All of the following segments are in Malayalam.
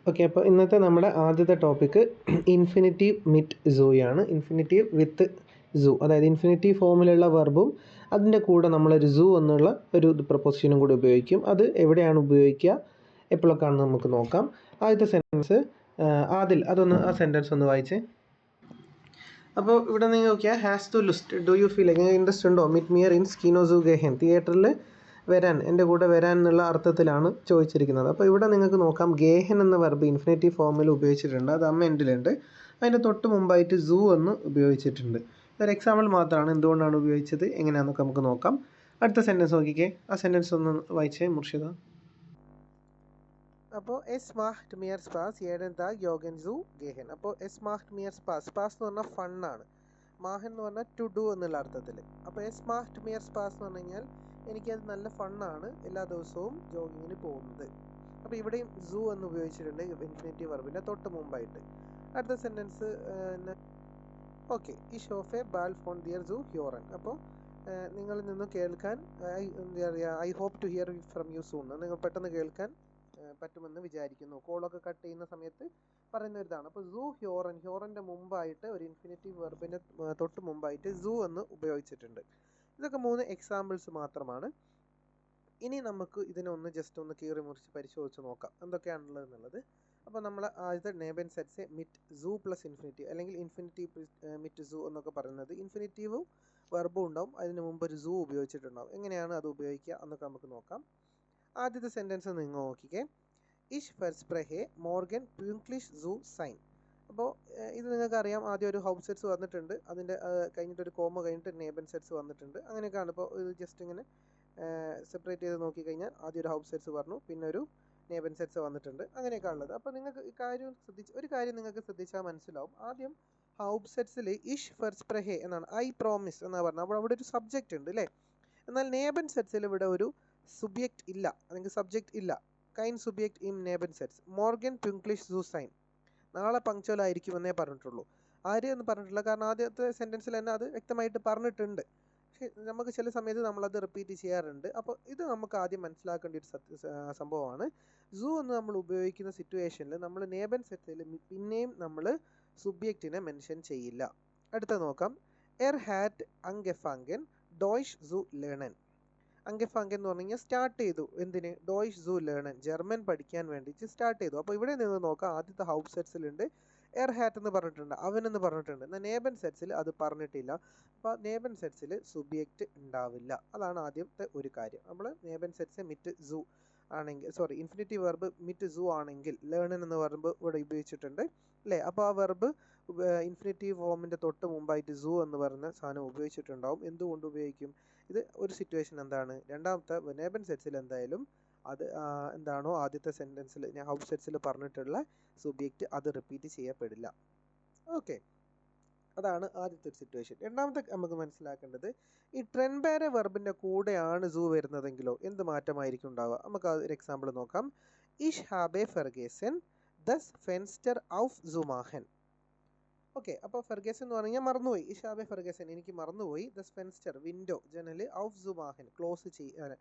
ഓക്കെ, അപ്പോൾ ഇന്നത്തെ നമ്മുടെ ആദ്യത്തെ ടോപ്പിക്ക് ഇൻഫിനിറ്റീവ് മിറ്റ് സൂയാണ്. ഇൻഫിനിറ്റീവ് വിത്ത് സൂ, അതായത് ഇൻഫിനിറ്റീവ് ഫോമിലുള്ള വെർബും അതിൻ്റെ കൂടെ നമ്മളൊരു സൂ എന്നുള്ള ഒരു പ്രൊപ്പോസിഷനും കൂടി ഉപയോഗിക്കും. അത് എവിടെയാണ് ഉപയോഗിക്കുക, എപ്പോഴൊക്കെയാണെന്ന് നമുക്ക് നോക്കാം. ആദ്യത്തെ സെൻറ്റൻസ് ആദിൽ, അതൊന്ന് ആ സെൻറ്റൻസ് ഒന്ന് വായിച്ചേ. അപ്പോൾ ഇവിടെ നിങ്ങൾ നോക്കിയാൽ ഹാസ് ടു ലുസ്റ്റ് ഡു യു ഫീൽ എങ്ങനെ ഇൻട്രസ്റ്റ് ഉണ്ടോ മിറ്റ് മിയർ ഇൻ സ്കിനോ സൂ ഗെഹൻ, തിയേറ്ററിൽ വരാൻ, എൻ്റെ കൂടെ വരാൻ എന്നുള്ള അർത്ഥത്തിലാണ് ചോദിച്ചിരിക്കുന്നത്. അപ്പോൾ ഇവിടെ നിങ്ങൾക്ക് നോക്കാം ഗേഹൻ എന്ന വെർബ് ഇൻഫിനിറ്റീവ് ഫോമിൽ ഉപയോഗിച്ചിട്ടുണ്ട്, അത് അമ്മ എൻഡിലുണ്ട്. അതിൻ്റെ തൊട്ട് മുമ്പായിട്ട് സൂ എന്ന് ഉപയോഗിച്ചിട്ടുണ്ട്. ഒരു എക്സാമ്പിൾ മാത്രമാണ് എന്തുകൊണ്ടാണ് ഉപയോഗിച്ചത് എങ്ങനെയാണെന്നൊക്കെ നമുക്ക് നോക്കാം. അടുത്ത സെൻറ്റൻസ് നോക്കിക്കേ, ആ സെൻറ്റൻസ് ഒന്ന് വായിച്ചേ മുർഷിദ. അപ്പോൾ എസ് മാഹ്റ്റ് മിയർ സ്പാസ് ഏഡൻ ദ യോഗൻ സൂ ഗേഹൻ. അപ്പോൾ എസ് മാഹ്റ്റ് മിയർ സ്പാസ്, സ്പാസ് എന്ന് പറഞ്ഞാൽ ഫണ്ണാണ്, മാഹൻ എന്ന് പറഞ്ഞാൽ ടു ഡു എന്നുള്ള അർത്ഥത്തിൽ. അപ്പോൾ എസ് മാഹ്റ്റ് മിയർ സ്പാസ് എന്ന് പറഞ്ഞു കഴിഞ്ഞാൽ എനിക്കത് നല്ല ഫണ്ണാണ് എല്ലാ ദിവസവും ജോഗിങ്ങിന് പോകുന്നത്. അപ്പോൾ ഇവിടെയും സൂ എന്ന് ഉപയോഗിച്ചിട്ടുണ്ട് ഇൻഫിനിറ്റീവ് വെർബിൻ്റെ തൊട്ട് മുമ്പായിട്ട്. അടുത്ത സെൻറ്റൻസ് ഓക്കെ, ഈ ഷോഫെ ബാൽ ഫോൺ ദിയർ സൂ ഹ്യോറൻ. അപ്പോൾ നിങ്ങളിൽ നിന്ന് കേൾക്കാൻ എന്താ പറയുക, I hope to hear from you soon, നിങ്ങൾ പെട്ടെന്ന് കേൾക്കാൻ പറ്റുമെന്ന് വിചാരിക്കുന്നു. കോളൊക്കെ കട്ട് ചെയ്യുന്ന സമയത്ത് പറയുന്ന ഒരു ഇതാണ്. അപ്പോൾ സൂ ഹ്യോറൻ, ഹ്യോറൻ്റെ മുമ്പായിട്ട് ഒരു ഇൻഫിനിറ്റീവ് വെർബിൻ്റെ തൊട്ട് മുമ്പായിട്ട് സൂ എന്ന് ഉപയോഗിച്ചിട്ടുണ്ട്. ഇതൊക്കെ 3 എക്സാമ്പിൾസ് മാത്രമാണ്. ഇനി നമുക്ക് ഇതിനൊന്ന് ജസ്റ്റ് ഒന്ന് കീറി മുറിച്ച് പരിശോധിച്ച് നോക്കാം എന്തൊക്കെയാണുള്ളത് എന്നുള്ളത്. അപ്പോൾ നമ്മൾ ആദ്യത്തെ നേബൻ സെറ്റ്സ് മിറ്റ് സൂ പ്ലസ് ഇൻഫിനിറ്റീവ്, അല്ലെങ്കിൽ ഇൻഫിനിറ്റീവ് മിറ്റ് സൂ എന്നൊക്കെ പറയുന്നത് ഇൻഫിനിറ്റീവും വെർബും ഉണ്ടാവും, അതിന് മുമ്പ് ഒരു സൂ ഉപയോഗിച്ചിട്ടുണ്ടാവും. എങ്ങനെയാണ് അത് ഉപയോഗിക്കുക എന്നൊക്കെ നമുക്ക് നോക്കാം. ആദ്യത്തെ സെൻറ്റൻസ് നിങ്ങൾ നോക്കിക്കേ, ഇഷ് ഫെർസ്പ്രഹെ മോർഗൻ പ്യൂങ്ക്ലിഷ് സൂ സൈൻ. അപ്പോൾ ഇത് നിങ്ങൾക്കറിയാം, ആദ്യം ഒരു ഹൗസ് സെറ്റ്സ് വന്നിട്ടുണ്ട്, അതിൻ്റെ കഴിഞ്ഞിട്ടൊരു കോമ കഴിഞ്ഞിട്ട് നേബൻ സെറ്റ്സ് വന്നിട്ടുണ്ട്. അങ്ങനെയൊക്കെയാണ്. ഇപ്പോൾ ഇത് ജസ്റ്റ് ഇങ്ങനെ സെപ്പറേറ്റ് ചെയ്ത് നോക്കിക്കഴിഞ്ഞാൽ ആദ്യം ഒരു ഹൗസ് സെറ്റ്സ് പറഞ്ഞു, പിന്നെ ഒരു നേബൻ സെറ്റ്സ് വന്നിട്ടുണ്ട്. അങ്ങനെയൊക്കെ ഉള്ളത്. അപ്പോൾ നിങ്ങൾക്ക് ഈ കാര്യം ഒരു കാര്യം നിങ്ങൾക്ക് ശ്രദ്ധിച്ചാൽ മനസ്സിലാവും. ആദ്യം ഹൗസ് സെറ്റ്സിൽ ഇഷ് ഫെർസ്പ്രഹെ എന്നാണ്, ഐ പ്രോമിസ് എന്നാണ് പറഞ്ഞത്. അപ്പോൾ അവിടെ ഒരു സബ്ജക്റ്റ് ഉണ്ട് അല്ലേ. എന്നാൽ നേബൻ സെറ്റ്സിൽ ഇവിടെ ഒരു സുബ്ജക്റ്റ് ഇല്ല, അല്ലെങ്കിൽ സബ്ജക്റ്റ് ഇല്ല. കൈൻ സുബ്ജക്റ്റ് ഇൻ നേബൻ സെറ്റ്സ്. മോർഗൻ പ്യൂങ്ക്ലിഷ് സൂ സൈൻ, നാളെ പങ്ക്ച്വൽ ആയിരിക്കുമെന്നേ പറഞ്ഞിട്ടുള്ളൂ, ആര് എന്ന് പറഞ്ഞിട്ടില്ല. കാരണം ആദ്യത്തെ സെൻറ്റൻസിൽ തന്നെ അത് വ്യക്തമായിട്ട് പറഞ്ഞിട്ടുണ്ട്. പക്ഷേ നമുക്ക് ചില സമയത്ത് നമ്മളത് റിപ്പീറ്റ് ചെയ്യാറുണ്ട്. അപ്പോൾ ഇത് നമുക്ക് ആദ്യം മനസ്സിലാക്കേണ്ട ഒരു സംഭവമാണ്. സൂ എന്ന് നമ്മൾ ഉപയോഗിക്കുന്ന സിറ്റുവേഷനിൽ നമ്മൾ നേബൻ സെറ്റിൽ പിന്നെയും നമ്മൾ സുബ്ജക്റ്റിനെ മെൻഷൻ ചെയ്യില്ല. അടുത്ത നോക്കാം, എർ ഹാറ്റ് അങ്കെഫാങ്കൻ ഡോയ്ഷ് സൂ ലേണൻ. അങ്കെഫാങ്കൻ എന്ന് പറഞ്ഞു കഴിഞ്ഞാൽ സ്റ്റാർട്ട് ചെയ്തു, എന്തിന്, ഡോയ്ഷ് സൂ ലേണൻ, ജർമ്മൻ പഠിക്കാൻ വേണ്ടിയിട്ട് സ്റ്റാർട്ട് ചെയ്തു. അപ്പോൾ ഇവിടെ നിന്ന് നോക്കാം, ആദ്യത്തെ ഹൗസ് സെറ്റ്സിലുണ്ട് എർ ഹാറ്റ് എന്ന് പറഞ്ഞിട്ടുണ്ട്, അവനെന്ന് പറഞ്ഞിട്ടുണ്ട്. എന്നാൽ നേബൻ സെറ്റ്സിൽ അത് പറഞ്ഞിട്ടില്ല. അപ്പോൾ നേബൻ സെറ്റ്സിൽ സുബ്ജക്റ്റ് ഉണ്ടാവില്ല. അതാണ് ആദ്യത്തെ ഒരു കാര്യം. നമ്മൾ നേബൻ സെറ്റ്സ് മിറ്റ് സൂ ആണെങ്കിൽ, സോറി, ഇൻഫിനിറ്റീവ് വെർബ് മിറ്റ് സൂ ആണെങ്കിൽ ലേണൻ എന്ന വെർബ് ഇവിടെ ഉപയോഗിച്ചിട്ടുണ്ട് അല്ലേ. അപ്പോൾ ആ വെർബ് ഇൻഫിനിറ്റീവ് ഫോമിൻ്റെ തൊട്ട് മുമ്പായിട്ട് സൂ എന്ന് പറയുന്ന സാധനം ഉപയോഗിച്ചിട്ടുണ്ടാവും. എന്തുകൊണ്ട് ഉപയോഗിക്കും? ഇത് ഒരു സിറ്റുവേഷൻ എന്താണ്, രണ്ടാമത്തെ നേബൻ സെറ്റ്സിൽ എന്തായാലും അത് എന്താണോ ആദ്യത്തെ സെൻറ്റൻസിൽ ഞാൻ ഹൗസ് സെറ്റ്സിൽ പറഞ്ഞിട്ടുള്ള സുബ്ജക്റ്റ് അത് റിപ്പീറ്റ് ചെയ്യപ്പെടില്ല. ഓക്കെ, അതാണ് ആദ്യത്തെ ഒരു സിറ്റുവേഷൻ. രണ്ടാമത്തെ നമുക്ക് മനസ്സിലാക്കേണ്ടത്, ഈ ട്രെൻബാരെ വെർബിൻ്റെ കൂടെയാണ് സൂ വരുന്നതെങ്കിലോ എന്ത് മാറ്റമായിരിക്കും ഉണ്ടാവുക. നമുക്ക് ഒരു എക്സാമ്പിൾ നോക്കാം. ഇഷ് ഹാബെ ഫെർഗേസൻ ദസ് ഫെൻസ്റ്റർ ഔഫ് സുമാഹൻ. ഓക്കെ, അപ്പോൾ ഫെർഗേസൻ എന്ന് പറഞ്ഞാൽ മറന്നുപോയി, ഇഷാബെ ഫെർഗേസൻ എനിക്ക് മറന്നുപോയി, ദസ് ഫെൻസ്റ്റർ വിൻഡോ ജനൽ, ഔഫ് സുമാഹൻ ക്ലോസ് ചെയ്യാൻ,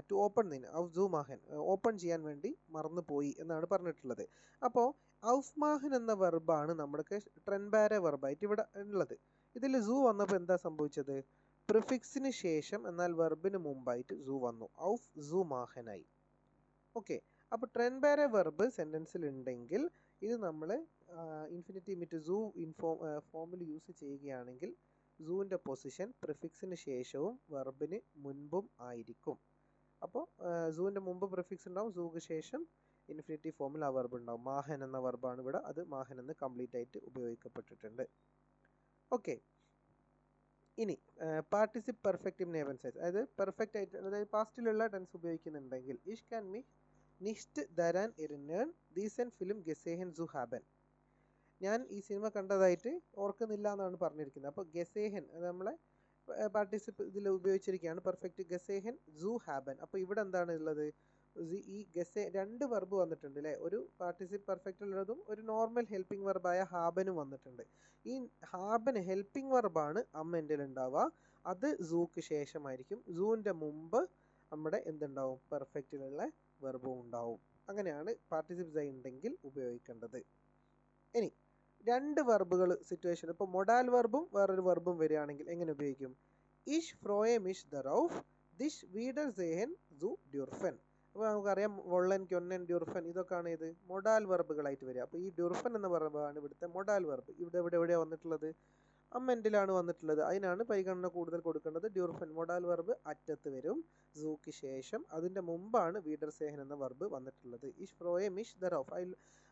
ടു ഓപ്പൺ നിന്ന്, ഔഫ് സുമാഹൻ ഓപ്പൺ ചെയ്യാൻ വേണ്ടി മറന്നുപോയി എന്നാണ് പറഞ്ഞിട്ടുള്ളത്. അപ്പോൾ ഔഫ് മാഹൻ എന്ന വെർബാണ് നമ്മുടെ ട്രെൻബാരെ വെർബായിട്ട് ഇവിടെ ഉള്ളത്. ഇതിൽ സൂ വന്നപ്പോൾ എന്താ സംഭവിച്ചത്, പ്രിഫിക്സിന് ശേഷം എന്നാൽ വെർബിന് മുമ്പായിട്ട് സൂ വന്നു, ഔഫ് സൂ മാഹനായി. ഓക്കെ, അപ്പോൾ ട്രെൻബാരെ വെർബ് സെൻറ്റൻസിൽ ഉണ്ടെങ്കിൽ ഇത് നമ്മൾ ഇൻഫിനിറ്റീവ് മിറ്റ് സൂ ഫോമിൽ യൂസ് ചെയ്യുകയാണെങ്കിൽ സൂവിൻ്റെ പൊസിഷൻ പ്രിഫിക്സിന് ശേഷവും വെർബിന് മുൻപും ആയിരിക്കും. അപ്പോൾ സൂവിൻ്റെ മുമ്പ് പ്രിഫിക്സ് ഉണ്ടാവും, സൂക്ക് ശേഷം ഇൻഫിനിറ്റീവ് ഫോമിൽ ആ വെർബ് ഉണ്ടാവും. മാഹൻ എന്ന വെർബാണ് ഇവിടെ, അത് മാഹൻ എന്ന് കംപ്ലീറ്റ് ആയിട്ട് ഉപയോഗിക്കപ്പെട്ടിട്ടുണ്ട്. ഓക്കെ, ഇനി പാർട്ടിസിപ്പ് പെർഫെക്റ്റ് ഇൻ നേബൻ സെറ്റ്സ്, അതായത് പെർഫെക്റ്റ് ആയിട്ട്, അതായത് പാസ്റ്റിലുള്ള ടെൻസ് ഉപയോഗിക്കുന്നുണ്ടെങ്കിൽ ഇഷ് ക്യാൻ മി നിഷ്ട് ദരാൻ എറിനേൺ ദീസൻ ഫിലിം ഗസേഹൻ സു ഹാബൻ. ഞാൻ ഈ സിനിമ കണ്ടതായിട്ട് ഓർക്കുന്നില്ല എന്നാണ് പറഞ്ഞിരിക്കുന്നത്. അപ്പോൾ ഗസേഹൻ നമ്മളെ പാർട്ടിസിപ്പ് ഇതിൽ ഉപയോഗിച്ചിരിക്കുകയാണ്, പെർഫെക്റ്റ് ഗസേഹൻ സു ഹാബൻ. അപ്പോൾ ഇവിടെ എന്താണ് ഉള്ളത്, ഈ രണ്ട് വെർബ് വന്നിട്ടുണ്ട് അല്ലേ, ഒരു പാർട്ടിസിപ്പ് പെർഫെക്റ്റിലുള്ളതും ഒരു നോർമൽ ഹെൽപ്പിംഗ് വെർബായ ഹാബനും വന്നിട്ടുണ്ട്. ഈ ഹാബൻ ഹെൽപ്പിംഗ് വെർബാണ് അമ്മേൻ്റെ ഉണ്ടാവുക, അത് സൂക്ക് ശേഷമായിരിക്കും. സൂവിൻ്റെ മുമ്പ് നമ്മുടെ എന്തുണ്ടാവും, പെർഫെക്റ്റിലുള്ള വെർബും ഉണ്ടാവും. അങ്ങനെയാണ് പാർട്ടിസിപ്പിൾ സൈൻ ഉണ്ടെങ്കിൽ ഉപയോഗിക്കേണ്ടത്. ഇനി രണ്ട് വെർബുകൾ സിറ്റുവേഷൻ, ഇപ്പോൾ മൊഡാൽ വെർബും വേറൊരു വെർബും വരികയാണെങ്കിൽ എങ്ങനെ ഉപയോഗിക്കും? ഇഷ് ഫ്രോയെ മിഷ് ദറൌഫ് ദിഷ് വീഡർ സേഹൻ സു ഡ്യൂർഫൻ. അപ്പോൾ നമുക്കറിയാം വൊള്ളൻ ക്യൊന്നൻ ഡ്യൂർഫൻ ഇതൊക്കെയാണ് ഇത് മൊഡാൽ വെർബുകളായിട്ട് വരിക. അപ്പോൾ ഈ ഡ്യൂർഫൻ എന്ന വെർബാണ് ഇവിടുത്തെ മൊഡാൽ വെർബ്. എവിടെയാണ് വന്നിട്ടുള്ളത്? അമ്മൻറ്റിലാണ് വന്നിട്ടുള്ളത്. അതിനാണ് പരിഗണന കൂടുതൽ കൊടുക്കേണ്ടത്. ഡ്യൂർഫൻ മൊഡാൽ വെർബ് അറ്റത്ത് വരും, സൂക്ക് ശേഷം. അതിൻ്റെ മുമ്പാണ് വീഡർ സേഹൻ എന്ന വെർബ് വന്നിട്ടുള്ളത്. ഇഷ് ഫ്രോയെ മിഷ് ദറൌഫ്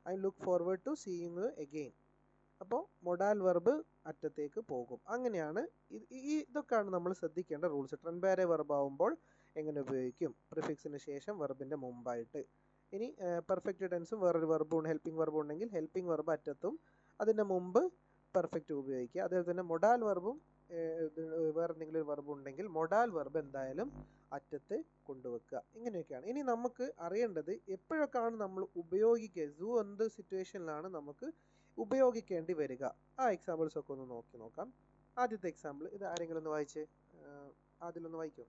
I look forward to seeing you again. അപ്പോൾ മൊഡാൽ വെർബ് അറ്റത്തേക്ക് പോകും. അങ്ങനെയാണ് ഇതൊക്കെയാണ് നമ്മൾ ശ്രദ്ധിക്കേണ്ട റൂൾസ്. ട്രൻബാരെ വെർബ് ആവുമ്പോൾ എങ്ങനെ ഉപയോഗിക്കും? പ്രിഫിക്സിന് ശേഷം വെർബിൻ്റെ മുമ്പായിട്ട്. ഇനി പെർഫെക്റ്റ് ടെൻസും വേറൊരു വെർബും ഹെൽപ്പിംഗ് വെർബ് ഉണ്ടെങ്കിൽ ഹെൽപ്പിംഗ് വെർബ് അറ്റത്തും അതിൻ്റെ മുമ്പ് പെർഫെക്റ്റ് ഉപയോഗിക്കുക. അതേപോലെ തന്നെ മൊഡാൽ വെർബും വേറെ എന്തെങ്കിലും ഒരു വെർബ് ഉണ്ടെങ്കിൽ മൊഡാൽ വെർബ് എന്തായാലും അറ്റത്ത് കൊണ്ടുവെക്കുക. ഇങ്ങനെയൊക്കെയാണ്. ഇനി നമുക്ക് അറിയേണ്ടത് എപ്പോഴൊക്കെയാണ് നമ്മൾ ഉപയോഗിക്കുക, സൂ എന്ത് സിറ്റുവേഷനിലാണ് നമുക്ക് ഉപയോഗിക്കേണ്ടി വരിക. ആ എക്സാമ്പിൾസ് ഒക്കെ ഒന്ന് നോക്കാം. ആദ്യത്തെ എക്സാമ്പിൾ ഇത് ആരെങ്കിലും ഒന്ന് വായിച്ചേ. അതിലൊന്ന് വായിക്കോ.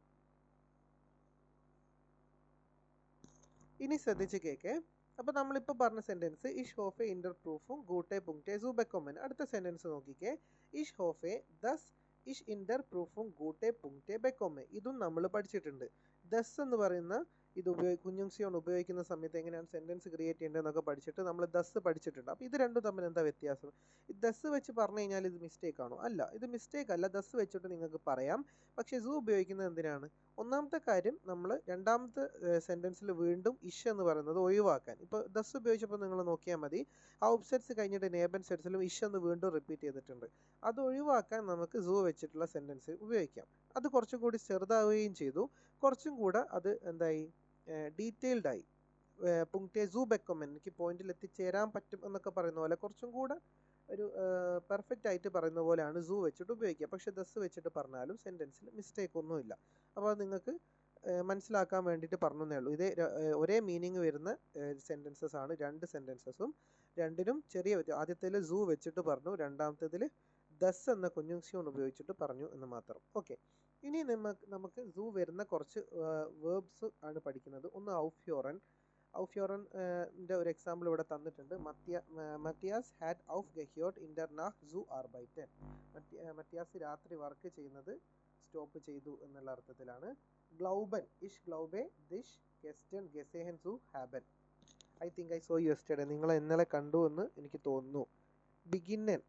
ഇനി ശ്രദ്ധിച്ച് കേൾക്കേ. അപ്പോൾ നമ്മളിപ്പോൾ പറഞ്ഞ സെൻറ്റൻസ് ഇഷ് ഹോഫെ ഇൻ്റർ പ്രൂഫും ഗൂട്ടെ പുങ്ക്ടെ സു ബെക്കൊമൻ. അടുത്ത സെൻറ്റൻസ് നോക്കിക്കേ. ഇഷ് ഹോഫെ ദസ് ഇഷ് ഇൻ്റർ പ്രൂഫും ഗൂട്ടെ പുങ്ക്ടെ ബെക്കൊമെ. ഇതും നമ്മൾ പഠിച്ചിട്ടുണ്ട്. ദസ് എന്ന് പറയുന്ന ഇത് കുഞ്ഞുങ്സിയോൺ ഉപയോഗിക്കുന്ന സമയത്ത് എങ്ങനെയാണ് സെൻറ്റൻസ് ക്രിയേറ്റ് ചെയ്യേണ്ടതെന്നൊക്കെ പഠിച്ചിട്ട് നമ്മൾ ദസ് പഠിച്ചിട്ടുണ്ട്. അപ്പോൾ ഇത് രണ്ടും തമ്മിൽ എന്താ വ്യത്യാസം? ഈ ദസ് വെച്ച് പറഞ്ഞു കഴിഞ്ഞാൽ ഇത് മിസ്റ്റേക്ക് ആണോ? അല്ല, ഇത് മിസ്റ്റേക്ക് അല്ല. ദസ് വെച്ചിട്ട് നിങ്ങൾക്ക് പറയാം. പക്ഷേ സു ഉപയോഗിക്കുന്നത് എന്തിനാണ്? ഒന്നാമത്തെ കാര്യം, നമ്മൾ രണ്ടാമത്തെ സെൻറ്റൻസിൽ വീണ്ടും ഇഷ് എന്ന് പറയുന്നത് ഒഴിവാക്കാൻ. ഇപ്പോൾ ദസ് ഉപയോഗിച്ചപ്പോൾ നിങ്ങൾ നോക്കിയാൽ മതി, ആ ഉപസെറ്റ്സ് കഴിഞ്ഞിട്ട് നേബൻ സെറ്റ്സിലും ഇഷ് എന്ന് വീണ്ടും റിപ്പീറ്റ് ചെയ്തിട്ടുണ്ട്. അത് ഒഴിവാക്കാൻ നമുക്ക് സു വെച്ചിട്ടുള്ള സെൻറ്റൻസ് ഉപയോഗിക്കാം. അത് കുറച്ചും കൂടി ചെറുതാവുകയും ചെയ്തു. കുറച്ചും കൂടെ അത് എന്തായി, ഡീറ്റെയിൽഡായി. പുങ്ക്ടെ സു ബെക്കൊമൻ, എനിക്ക് പോയിന്റിൽ എത്തിച്ചേരാൻ പറ്റും എന്നൊക്കെ പറയുന്ന പോലെ കുറച്ചും കൂടെ ഒരു പെർഫെക്റ്റ് ആയിട്ട് പറയുന്ന പോലെയാണ് സു വെച്ചിട്ട് ഉപയോഗിക്കുക. പക്ഷേ ദസ് വെച്ചിട്ട് പറഞ്ഞാലും സെൻറ്റൻസിൽ മിസ്റ്റേക്ക് ഒന്നുമില്ല. അപ്പോൾ അത് നിങ്ങൾക്ക് മനസ്സിലാക്കാൻ വേണ്ടിയിട്ട് പറഞ്ഞേ ഉള്ളൂ. ഇതേ ഒരേ മീനിങ് വരുന്ന സെൻറ്റൻസസ് ആണ് രണ്ട് സെൻറ്റൻസസും. രണ്ടിനും ചെറിയ ആദ്യത്തേൽ സു വെച്ചിട്ട് പറഞ്ഞു, രണ്ടാമത്തേതിൽ ദസ് എന്ന കുഞ്ഞുങ്സിയോൺ ഉപയോഗിച്ചിട്ട് പറഞ്ഞു എന്ന് മാത്രം. ഓക്കെ. ഇനി നമുക്ക് സു വരുന്ന കുറച്ച് വേർബ്സ് ആണ് പഠിക്കുന്നത്. ഒന്ന് ഔഫ്യോറൻ. ഔഫ്യോറൻ്റെ ഒരു എക്സാമ്പിൾ ഇവിടെ തന്നിട്ടുണ്ട്. മത്തിയാസ് ഹാഡ് ഔഫ് ഗെഹ്യോട്ട് ഇൻ ദർ നാഹ് സു ആർബൈറ്റൻ. മത്തിയാസ് രാത്രി വർക്ക് ചെയ്യുന്നത് സ്റ്റോപ്പ് ചെയ്തു എന്നുള്ള അർത്ഥത്തിലാണ്. ഗ്ലൗബൻ ഇഷ് ഗ്ലൗബെ ദിഷ് ഗെസ്റ്റൻ ഗെസേഹൻ സു ഹാബൻ. I think I saw you yesterday. നിങ്ങളെ ഇന്നലെ കണ്ടു എന്ന് എനിക്ക് തോന്നുന്നു. ബിഗിന്നൻ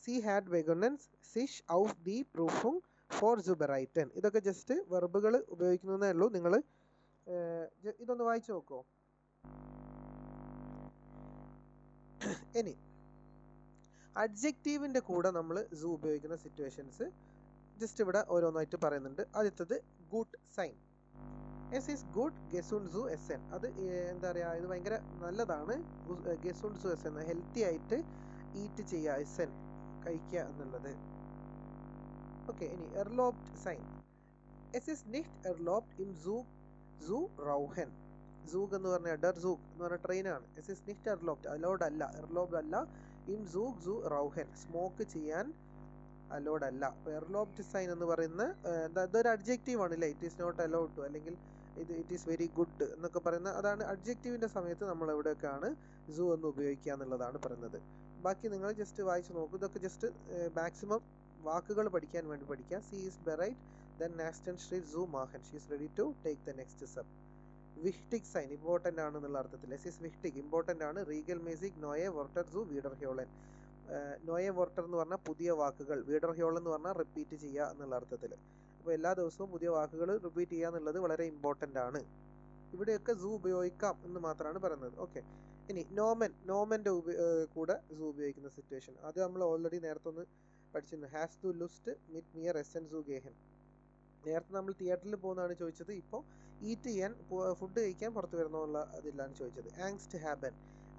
സി ഹാഡ് ബെഗുന്നൻസ് സിഷ് ഔഫ് ദി പ്രൂഫും ഫോർ സുബറൈറ്റൻ. ഇതൊക്കെ ജസ്റ്റ് വെർബുകൾ ഉപയോഗിക്കുന്നതേ ഉള്ളൂ. നിങ്ങൾ ഇതൊന്ന് വായിച്ചു നോക്കോ. ഇനി അഡ്ജക്റ്റീവിൻ്റെ കൂടെ നമ്മൾ സു ഉപയോഗിക്കുന്ന സിറ്റുവേഷൻസ് ജസ്റ്റ് ഇവിടെ ഓരോന്നായിട്ട് പറയുന്നുണ്ട്. ആദ്യത്തത് ഗുഡ് സൈൻ. എസ് ഈസ് ഗുഡ് ഗെസുൺ സു എസ് എൻ. അത് എന്താ പറയുക, ഇത് ഭയങ്കര നല്ലതാണ്. ഗെസുൺ സു എസ് എൻ, ഹെൽത്തി ആയിട്ട് ഈറ്റ് ചെയ്യുക, എസ് എൻ കഴിക്കുക എന്നുള്ളത്. ഓക്കെ. ഇനി എർലോബ്ഡ് സൈൻ. എസ് ഇസ് നിഹ്റ്റ് എർലോബ്ഡ് ഇം സു റൗഹൻ. സൂഗ് എന്ന് പറഞ്ഞാൽ ഡർ സൂഗ് എന്ന് പറഞ്ഞ ട്രെയിനാണ്. എസ് ഇസ് നിഹ്റ്റ് എർലോബ്ഡ്, അലോഡ് അല്ല, എർലോബ്ഡ് അല്ല. ഇം സു റൗഹൻ, സ്മോക്ക് ചെയ്യാൻ അലോഡ് അല്ല. എർലോബ്ഡ് സൈൻ എന്ന് പറയുന്ന ഇതൊരു അഡ്ജക്റ്റീവ് ആണ് അല്ലേ. It is not allowed to, അല്ലെങ്കിൽ ഇറ്റ് ഈസ് വെരി ഗുഡ് എന്നൊക്കെ പറയുന്ന അതാണ് അഡ്ജക്റ്റീവിൻ്റെ സമയത്ത് നമ്മൾ എവിടെയൊക്കെയാണ് സു എന്ന് ഉപയോഗിക്കുക എന്നുള്ളതാണ് പറയുന്നത്. ബാക്കി നിങ്ങൾ ജസ്റ്റ് വായിച്ച് നോക്കൂ. ഇതൊക്കെ ജസ്റ്റ് മാക്സിമം വാക്കുകൾ പഠിക്കാൻ വേണ്ടി പഠിക്കുക. സി ഈസ് ബെറൈറ്റ് ദെൻ നാസ്റ്റൻ സ്ട്രീറ്റ് സു മാഹൻ. She is ready to take the next step. വിഹ്റ്റിക് സൈൻ, ഇമ്പോർട്ടൻ്റ് ആണ് എന്നുള്ള അർത്ഥത്തിൽ. എസ് ഈസ് വിഹ്റ്റിക്, ഇമ്പോർട്ടൻ്റ് ആണ്. റീഗൽ മ്യൂസിക് നോയെ വോർട്ടർ സു വീഡർ ഹ്യോളൻ. നോയെ വോർട്ടർ എന്ന് പറഞ്ഞാൽ പുതിയ വാക്കുകൾ, വീഡർ ഹ്യോളൻ എന്ന് പറഞ്ഞാൽ റിപ്പീറ്റ് ചെയ്യുക എന്നുള്ള അർത്ഥത്തിൽ. അപ്പോൾ എല്ലാ ദിവസവും പുതിയ വാക്കുകൾ റിപ്പീറ്റ് ചെയ്യുക എന്നുള്ളത് വളരെ ഇമ്പോർട്ടൻ്റ് ആണ്. ഇവിടെയൊക്കെ സു ഉപയോഗിക്കാം എന്ന് മാത്രമാണ് പറയുന്നത്. ഓക്കെ. ഇനി നോമൻ്റെ കൂടെ സു ഉപയോഗിക്കുന്ന സിറ്റുവേഷൻ അത് നമ്മൾ ഓൾറെഡി നേരത്തെ ഒന്ന് പഠിച്ചിരുന്നു. ഹാസ് ടു ലുസ്റ്റ് മിറ്റ് മിയർ എസൻ സു ഗേഹൻ. നേരത്തെ നമ്മൾ തിയേറ്ററിൽ പോകുന്നതാണ് ചോദിച്ചത്. ഇപ്പോൾ ഈറ്റ് ചെയ്യാൻ, ഫുഡ് കഴിക്കാൻ പുറത്ത് വരുന്നുള്ള അതിലാണ് ചോദിച്ചത്. ആങ്സ്റ്റ് ഹാബൻ.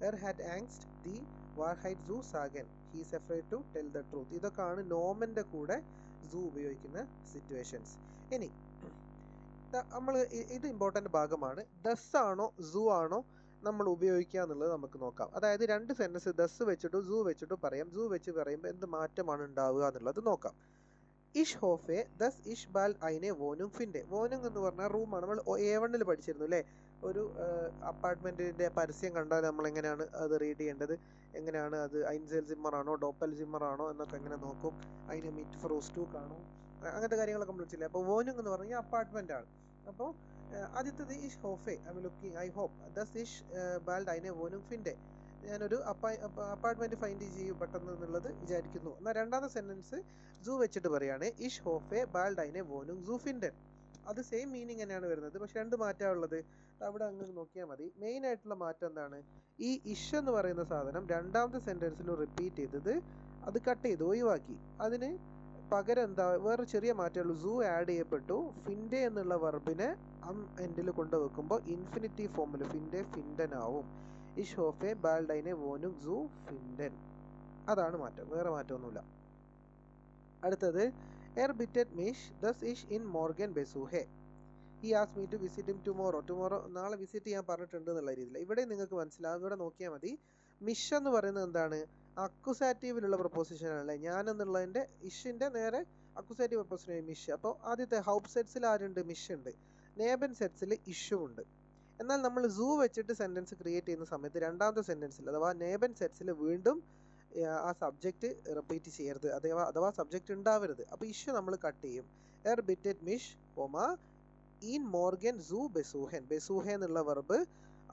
എർ ഹാഡ് ആങ്സ്റ്റ് ദി വാർഹൈറ്റ് സു സാഗൻ. He's afraid to tell the truth. ഇതൊക്കെയാണ് നോമൻ്റെ കൂടെ സു ഉപയോഗിക്കുന്ന സിറ്റുവേഷൻസ്. ഇനി നമ്മൾ ഇത് ഇമ്പോർട്ടൻ്റ് ഭാഗമാണ്. ദസ് ആണോ സു ആണോ നമ്മൾ ഉപയോഗിക്കുക എന്നുള്ളത് നമുക്ക് നോക്കാം. അതായത് രണ്ട് സെൻറ്റൻസ് ദസ് വെച്ചിട്ട് സു വെച്ചിട്ട് പറയാം. സു വെച്ച് പറയുമ്പോൾ എന്ത് മാറ്റമാണ് ഉണ്ടാവുക എന്നുള്ളത് നോക്കാം. ഇഷ് ഹോഫെ ദസ് ഇഷ് ബാൽ ഐനെ വോനും ഫിൻ്റെ. വോനും എന്ന് പറഞ്ഞാൽ റൂമാണ്. നമ്മൾ A1 പഠിച്ചിരുന്നു അല്ലേ. ഒരു അപ്പാർട്ട്മെൻറ്റിൻ്റെ പരസ്യം കണ്ടാൽ നമ്മൾ എങ്ങനെയാണ് അത് റീഡ് ചെയ്യേണ്ടത്, എങ്ങനെയാണ് അത് ഐൻസെൽ സിമ്മർ ആണോ ഡോപ്പൽ സിമ്മർ ആണോ എന്നൊക്കെ എങ്ങനെ നോക്കും, അതിന് മിറ്റ് ഫ്രോസ്റ്റൂക്ക് ആണോ, അങ്ങനത്തെ കാര്യങ്ങളൊക്കെ നമ്മൾ വിളിച്ചില്ലേ. അപ്പോൾ വോനുങ് എന്ന് പറഞ്ഞാൽ അപ്പാർട്ട്മെൻ്റ് ആണ്. അപ്പോൾ ആദ്യത്തേത് ഇഷ് ഹോഫെ I am looking I hope ദസ് ഇഷ് ബാൽഡ് ഐനെ വോനുങ് ഫിൻഡെ, ഞാനൊരു അപ്പാർട്ട്മെൻറ്റ് ഫൈൻഡ് ചെയ്യും പെട്ടെന്ന് എന്നുള്ളത് വിചാരിക്കുന്നു. എന്നാൽ രണ്ടാമത്തെ സെൻറ്റൻസ് സൂ വെച്ചിട്ട് പറയുകയാണ് ഇഷ് ഹോഫെ ബാൽഡ് ഐനെ വോനുങ് സൂ ഫിൻഡൻ. അത് സെയിം മീനിങ് തന്നെയാണ് വരുന്നത്, പക്ഷെ രണ്ട് മാറ്റമുള്ളത്. അവിടെ അങ്ങ് നോക്കിയാൽ മതി. മെയിൻ ആയിട്ടുള്ള മാറ്റം എന്താണ്, ഈ ഇഷ് എന്ന് പറയുന്ന സാധനം രണ്ടാമത്തെ സെൻറ്റൻസിൽ റിപ്പീറ്റ് ചെയ്തത് അത് കട്ട് ചെയ്ത് ഒഴിവാക്കി. അതിന് പകരം എന്താ വേറെ ചെറിയ മാറ്റമുള്ളൂ, സൂ ആഡ് ചെയ്യപ്പെട്ടു. ഫിൻഡെ എന്നുള്ള വെർബിനെ എൻഡിൽ കൊണ്ടുവെക്കുമ്പോൾ ഇൻഫിനിറ്റീവ് ഫോമിൽ ഫിൻഡെ ഫിൻഡൻ ആവും. ഇഷ് ഹോഫെ ബാൽഡൈനെ വോനുങ് സൂ ഫിൻഡൻ. അതാണ് മാറ്റം, വേറെ മാറ്റമൊന്നുമില്ല. അടുത്തത് എർ ബിറ്റഡ് മിഷ് ദസ് ഇഷ് ഇൻ മോർഗൻ ബെസൂഹെ he asked me to visit him tomorrow നാളെ വിസിറ്റ് ചെയ്യാൻ പറഞ്ഞിട്ടുണ്ട് എന്നുള്ള രീതിയിൽ. ഇവിടെ നിങ്ങൾക്ക് മനസ്സിലാവും, ഇവിടെ നോക്കിയാൽ മതി. മിഷ് എന്ന് പറയുന്നത് എന്താണ്, അക്യുസാറ്റീവിലുള്ള പ്രൊപ്പോസിഷൻ ആണല്ലേ. ഞാൻ എന്നുള്ളതിൻ്റെ ഇഷിൻ്റെ നേരെ അക്യുസാറ്റീവ് പ്രൊപ്പോസിഷൻ മിഷ്. അപ്പോൾ ആദ്യത്തെ ഹൗപ്പ് സെറ്റ്സിൽ ആരുണ്ട്, മിഷ് ഉണ്ട്. നേബൻ സെറ്റ്സിൽ ഇഷ്യൂ ഉണ്ട്. എന്നാൽ നമ്മൾ സൂ വെച്ചിട്ട് സെൻറ്റൻസ് ക്രിയേറ്റ് ചെയ്യുന്ന സമയത്ത് രണ്ടാമത്തെ സെൻറ്റൻസിൽ അഥവാ നേബൻ സെറ്റ്സിൽ വീണ്ടും ആ സബ്ജക്റ്റ് റിപ്പീറ്റ് ചെയ്യരുത്, അഥവാ സബ്ജക്റ്റ് ഉണ്ടാവരുത്. അപ്പോൾ ഇഷ്യൂ നമ്മൾ കട്ട് ചെയ്യും. എർ ബിറ്റഡ് മിഷ് ഇൻ മോർഗൻ സൂ ബെസൂഹൻ. ബെസൂഹൻ എന്നുള്ള വെർബ്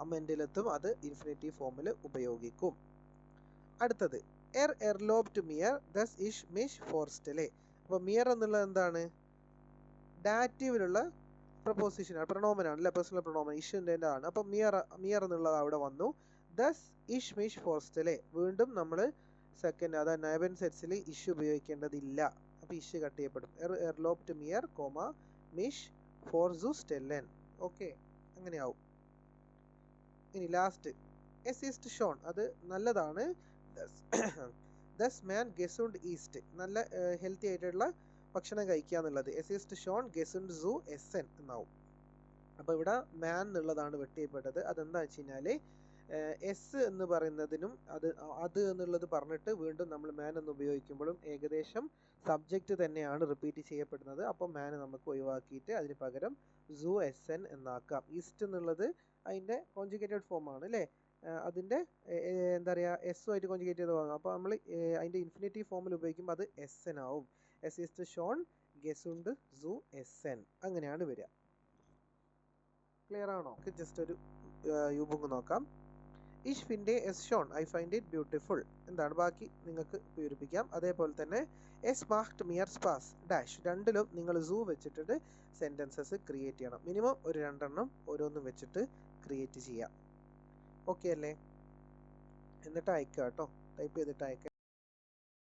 അമെൻഡിലെത്തും, അത് ഇൻഫിനിറ്റീവ് ഫോമിൽ ഉപയോഗിക്കും. അടുത്തത് എർലോബ് ടു മിയർ ദസ് ഇഷ് മിഷ് ഫോർസ്റ്റലെ. അപ്പോൾ മിയർ എന്നുള്ളത് എന്താണ്, ഡാറ്റീവിലുള്ള പ്രൊപ്പോസിഷനാണ്, പ്രൊണോമനാണ് അല്ലേ, പേഴ്സണൽ പ്രൊണോമൻ ഇഷിൻ്റെ ആണ്. അപ്പോൾ മിയർ എന്നുള്ളത് അവിടെ വന്നു. ദസ് ഇഷ് മിഷ് ഫോർസ്റ്റലെ, വീണ്ടും നമ്മൾ സെക്കൻഡ് അതായത് നൈബൻ സെറ്റ്സിൽ ഇഷ് ഉപയോഗിക്കേണ്ടതില്ല. അപ്പോൾ ഇഷ് കട്ട് ചെയ്യപ്പെടും. എർലോബ് ടു മിയർ മിഷ് ഫോർസു സ്റ്റെല്ലൻ. ഓക്കെ, അങ്ങനെയാവും. ഇനി ലാസ്റ്റ് എസ് ഈസ്റ്റ് ഷോൺ, അത് നല്ലതാണ്. ദസ് മാൻ ഗെസുണ്ട് ഈസ്റ്റ്, നല്ല ഹെൽത്തി ആയിട്ടുള്ള ഭക്ഷണം കഴിക്കുക എന്നുള്ളത്. എസ് ഈസ്റ്റ് ഷോൺ ഗെസുണ്ട് സൂ എസ് എൻ എന്നാവും. അപ്പോൾ ഇവിടെ മാൻ എന്നുള്ളതാണ് വെട്ടിയപ്പെട്ടത്. അതെന്താ വെച്ച് കഴിഞ്ഞാൽ എസ് എന്ന് പറയുന്നതിനും അത് എന്നുള്ളത് പറഞ്ഞിട്ട് വീണ്ടും നമ്മൾ മാൻ എന്ന് ഉപയോഗിക്കുമ്പോഴും ഏകദേശം സബ്ജക്റ്റ് തന്നെയാണ് റിപ്പീറ്റ് ചെയ്യപ്പെടുന്നത്. അപ്പോൾ മാൻ നമുക്ക് ഒഴിവാക്കിയിട്ട് അതിന് പകരം സൂ എസ് എൻ എന്നാക്കാം. ഈസ്റ്റ് എന്നുള്ളത് അതിൻ്റെ കോൺജുഗേറ്റഡ് ഫോമാണ് അല്ലേ, അതിൻ്റെ എന്താ പറയുക എസ്സുമായിട്ട് കോൺജുഗേറ്റ് ചെയ്ത് വാങ്ങാം. അപ്പോൾ നമ്മൾ അതിൻ്റെ ഇൻഫിനിറ്റീവ് ഫോമിൽ ഉപയോഗിക്കുമ്പോൾ അത് എസ് എൻ ആവും. എസ് ഈസ്റ്റ് ഷോൺ ഗെസുണ്ട് സൂ എസ് എൻ, അങ്ങനെയാണ് വരിക. ക്ലിയർ ആണോ? ജസ്റ്റ് ഒരു യൂബുങ് നോക്കാം. ഇഷ് ഫിൻഡെ എസ് ഷോൺ ഐ ഫൈൻഡ് ഇറ്റ് ബ്യൂട്ടിഫുൾ. എന്താണ് ബാക്കി നിങ്ങൾക്ക് പൂരിപ്പിക്കാം. അതേപോലെ തന്നെ എസ് മാഹ്ഡ് മിയർ സ്പാസ് ഡാഷ്, രണ്ടിലും നിങ്ങൾ സൂ വെച്ചിട്ട് സെൻറ്റൻസസ് ക്രിയേറ്റ് ചെയ്യണം. മിനിമം ഒരു 2 എണ്ണം ഓരോന്നും വെച്ചിട്ട് ക്രിയേറ്റ് ചെയ്യാം. ഓക്കെ അല്ലേ? എന്നിട്ട് അയക്കുക കേട്ടോ, ടൈപ്പ് ചെയ്തിട്ട് അയക്കുക.